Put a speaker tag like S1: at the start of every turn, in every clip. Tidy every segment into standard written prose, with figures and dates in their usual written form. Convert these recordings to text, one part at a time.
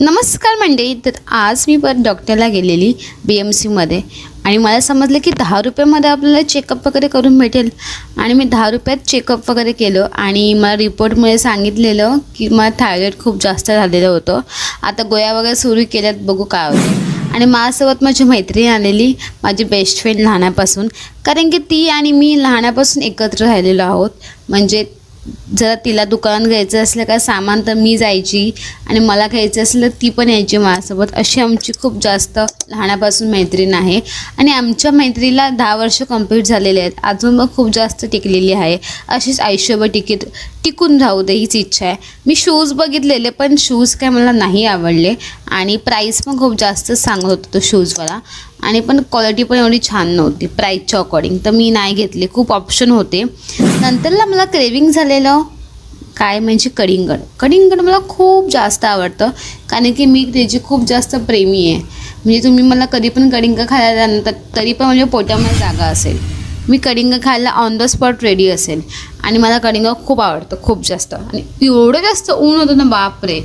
S1: नमस्कार मंडळी. तर आज मी परत डॉक्टरला गेलेली BMCमध्ये आणि मला समजलं की 10 रुपयामध्ये आपल्याला चेकअप वगैरे करून भेटेल. आणि मी 10 रुपयात चेकअप वगैरे केलं आणि मला रिपोर्टमुळे सांगितलेलं की मला थायरॉईड खूप जास्त झालेलं होतं. आता गोळ्या वगैरे सुरू केल्यात, बघू काय होतं. आणि माझ्यासोबत माझी मैत्रीण आलेली, माझी बेस्ट फ्रेंड लहानापासून, कारण की ती आणि मी लहानापासून एकत्र राहिलेलो आहोत. म्हणजे जर तिला दुकानात घ्यायचं असलं काय सामान तर मी जायची आणि मला घ्यायचं असलं ती पण यायची माझ्यासोबत. अशी आमची खूप जास्त लहानापासून मैत्रीण आहे आणि आमच्या मैत्रीला 10 वर्ष कंप्लीट झालेले आहेत. अजून मग खूप जास्त टिकलेली आहे. अशीच आयुष्यभर टिकून राहू दे हीच इच्छा आहे. मी शूज बघितलेले पण शूज काय मला नाही आवडले आणि प्राईस पण खूप जास्त सांगत होतं तो शूजवाला. आणि पण क्वालिटी पण एवढी छान नव्हती प्राईसच्या अकॉर्डिंग, तर मी नाही घेतले. खूप ऑप्शन होते. नंतरला मला क्रेविंग झालेलं काय म्हणजे कडिंगड मला खूप जास्त आवडतं, कारण की मी त्याची खूप जास्त प्रेमी आहे. म्हणजे तुम्ही मला कधी पण कडिंग खायला द्या तरी पण म्हणजे पोटामध्ये जागा असेल. मी कडिंग खायला ऑन द स्पॉट रेडी असेल. आणि मला कडिंग खूप आवडतं, खूप जास्त. आणि एवढं जास्त ऊन होतं ना, बापरे.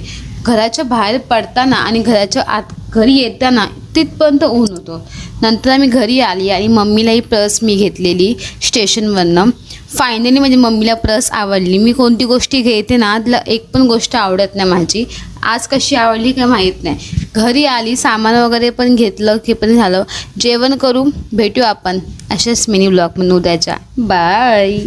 S1: घराच्या बाहेर पडताना आणि घराच्या आत घरी येताना तिथपर्यंत ऊन होतं. नंतर मी घरी आली आणि मम्मीलाही पर्स मी घेतलेली स्टेशनवरनं. फायनली म्हणजे मम्मीला पर्स आवडली. मी कोणती गोष्टी घेते ना, तिला एक पण गोष्ट आवडत नाही माझी. आज कशी आवडली काय माहीत नाही. घरी आली, सामान वगैरे पण घेतलं की पण झालं. जेवण करू, भेटू आपण अशाच मिनी ब्लॉगमध्ये उद्याच्या. बाय.